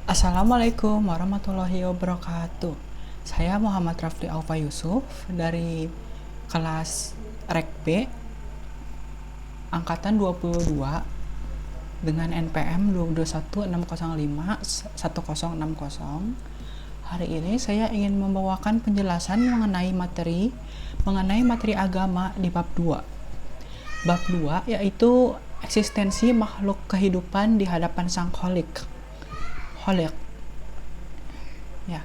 Assalamualaikum warahmatullahi wabarakatuh. Saya Muhammad Rafli Aufa Yusuf dari kelas Rek B angkatan 22 dengan NPM 221605160. Hari ini saya ingin membawakan penjelasan mengenai materi agama di bab 2. Bab 2 yaitu eksistensi makhluk kehidupan di hadapan Sang Khalik. Ya.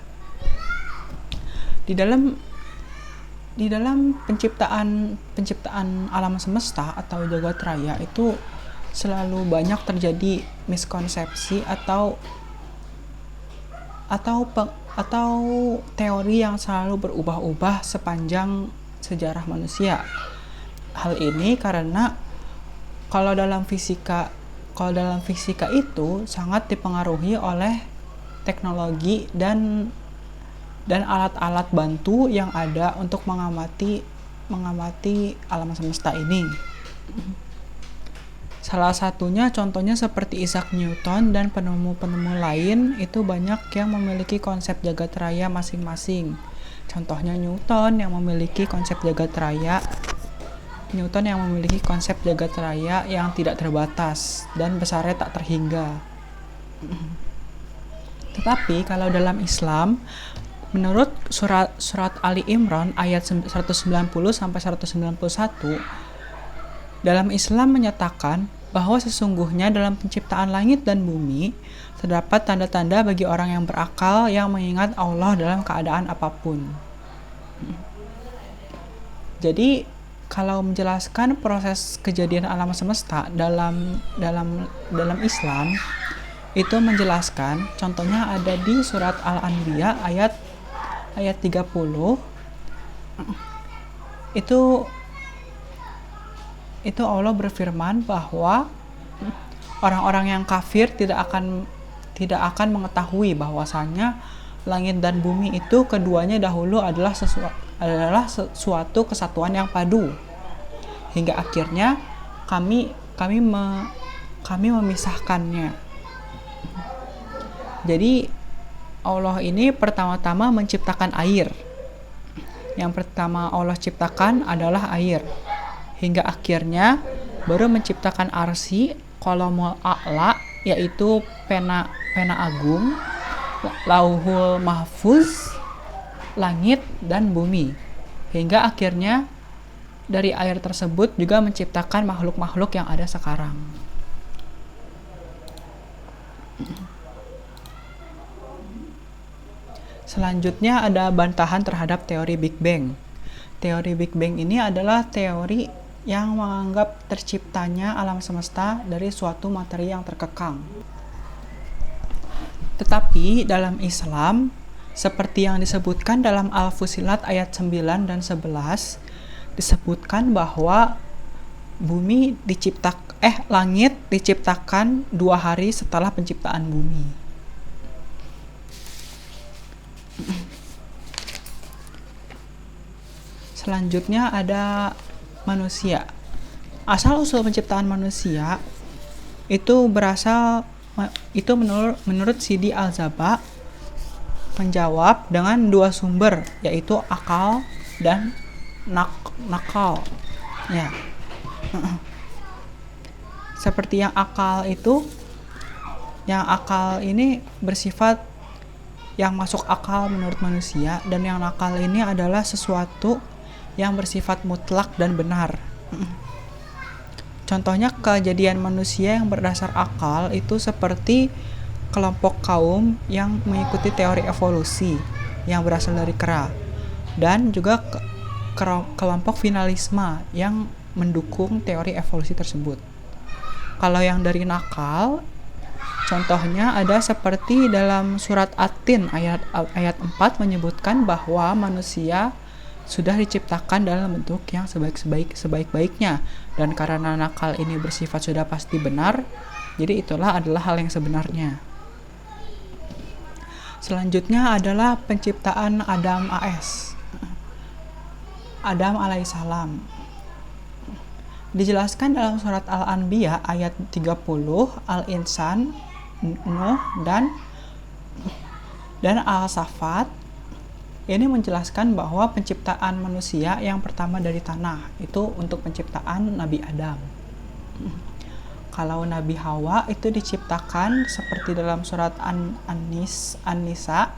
Di dalam penciptaan alam semesta atau jagat raya itu selalu banyak terjadi miskonsepsi atau teori yang selalu berubah-ubah sepanjang sejarah manusia. Hal ini karena kalau dalam fisika itu sangat dipengaruhi oleh teknologi dan alat-alat bantu yang ada untuk mengamati alam semesta ini. Salah satunya contohnya seperti Isaac Newton dan penemu-penemu lain itu banyak yang memiliki konsep jagat raya masing-masing. Contohnya Newton yang memiliki konsep jagat raya yang tidak terbatas dan besarnya tak terhingga. Tetapi kalau dalam Islam, menurut surat Ali Imran ayat 190 sampai 191, dalam Islam menyatakan bahwa sesungguhnya dalam penciptaan langit dan bumi terdapat tanda-tanda bagi orang yang berakal yang mengingat Allah dalam keadaan apapun. Jadi kalau menjelaskan proses kejadian alam semesta dalam Islam itu menjelaskan, contohnya ada di surat Al-Anbiya ayat 30. Itu Allah berfirman bahwa orang-orang yang kafir tidak akan mengetahui bahwasanya langit dan bumi itu keduanya dahulu adalah suatu kesatuan yang padu, hingga akhirnya kami memisahkannya. Jadi Allah ini pertama-tama menciptakan air. Yang pertama Allah ciptakan adalah air, hingga akhirnya baru menciptakan arsy, qalamul a'la yaitu pena agung, lauhul mahfuz, langit dan bumi, hingga akhirnya dari air tersebut juga menciptakan makhluk-makhluk yang ada sekarang. Selanjutnya ada bantahan terhadap teori Big Bang. Teori Big Bang ini adalah teori yang menganggap terciptanya alam semesta dari suatu materi yang terkekang. Tetapi dalam Islam, seperti yang disebutkan dalam Al-Fusilat ayat 9 dan 11, disebutkan bahwa langit diciptakan 2 hari setelah penciptaan bumi. Selanjutnya ada manusia. Asal-usul penciptaan manusia itu menurut Sidi Al-Zaba menjawab dengan 2 sumber, yaitu akal dan nakal. Ya. Seperti yang akal ini bersifat yang masuk akal menurut manusia, dan yang nakal ini adalah sesuatu yang bersifat mutlak dan benar. Contohnya kejadian manusia yang berdasar akal itu seperti kelompok kaum yang mengikuti teori evolusi yang berasal dari kera, dan juga kelompok finalisme yang mendukung teori evolusi tersebut. Kalau yang dari nakal, contohnya ada seperti dalam surat At-Tin ayat 4 menyebutkan bahwa manusia sudah diciptakan dalam bentuk yang sebaik-baiknya, dan karena nakal ini bersifat sudah pasti benar, jadi itulah adalah hal yang sebenarnya. Selanjutnya adalah penciptaan Adam alaihissalam. Dijelaskan dalam surat Al-Anbiya ayat 30, Al-Insan, Nuh, dan Dan Al-Safat ini menjelaskan bahwa penciptaan manusia yang pertama dari tanah itu untuk penciptaan Nabi Adam. Kalau Nabi Hawa itu diciptakan seperti dalam surat An-Nisa,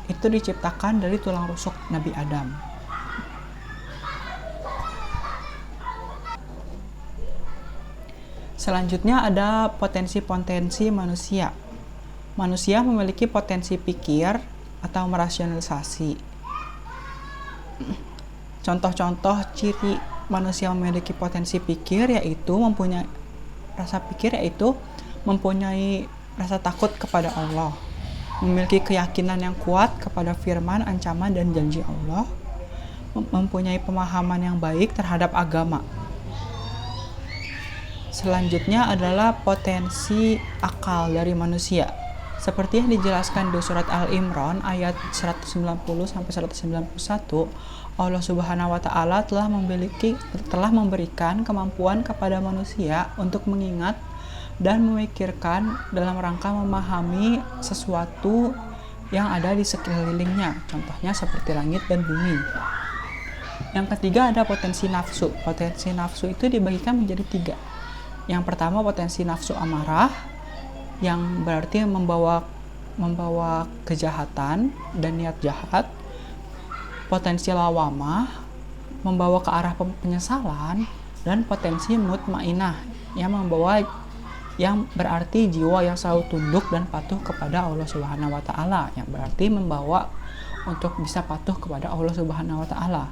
itu diciptakan dari tulang rusuk Nabi Adam. Selanjutnya ada potensi-potensi manusia. Manusia memiliki potensi pikir atau merasionalisasi. Contoh-contoh ciri manusia memiliki potensi pikir yaitu mempunyai rasa takut kepada Allah, memiliki keyakinan yang kuat kepada firman, ancaman, dan janji Allah, mempunyai pemahaman yang baik terhadap agama. Selanjutnya adalah potensi akal dari manusia. Seperti yang dijelaskan di surat Al-Imran ayat 190-191, Allah Subhanahu wa Ta'ala telah memberikan kemampuan kepada manusia untuk mengingat dan memikirkan dalam rangka memahami sesuatu yang ada di sekelilingnya, contohnya seperti langit dan bumi. Yang ketiga ada potensi nafsu. Potensi nafsu itu dibagikan menjadi 3. Yang pertama potensi nafsu amarah, yang berarti membawa kejahatan dan niat jahat. Potensi lawamah, membawa ke arah penyesalan, dan potensi mutmainah yang berarti jiwa yang selalu tunduk dan patuh kepada Allah Subhanahu wa Ta'ala, yang berarti membawa untuk bisa patuh kepada Allah Subhanahu wa Ta'ala.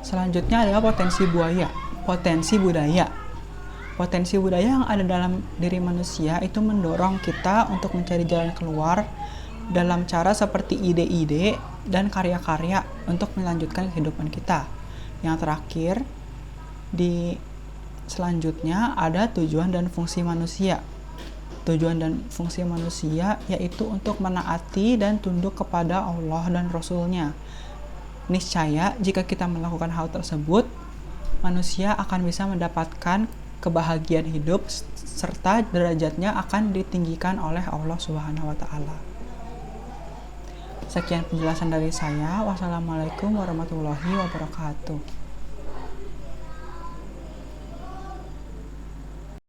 Selanjutnya adalah potensi budaya. Potensi budaya yang ada dalam diri manusia itu mendorong kita untuk mencari jalan keluar dalam cara seperti ide-ide dan karya-karya untuk melanjutkan kehidupan kita. Yang terakhir, selanjutnya ada tujuan dan fungsi manusia. Tujuan dan fungsi manusia yaitu untuk menaati dan tunduk kepada Allah dan Rasul-Nya. Niscaya jika kita melakukan hal tersebut, manusia akan bisa mendapatkan kebahagiaan hidup serta derajatnya akan ditinggikan oleh Allah Subhanahu wa Ta'ala. Sekian penjelasan dari saya. Wassalamualaikum warahmatullahi wabarakatuh.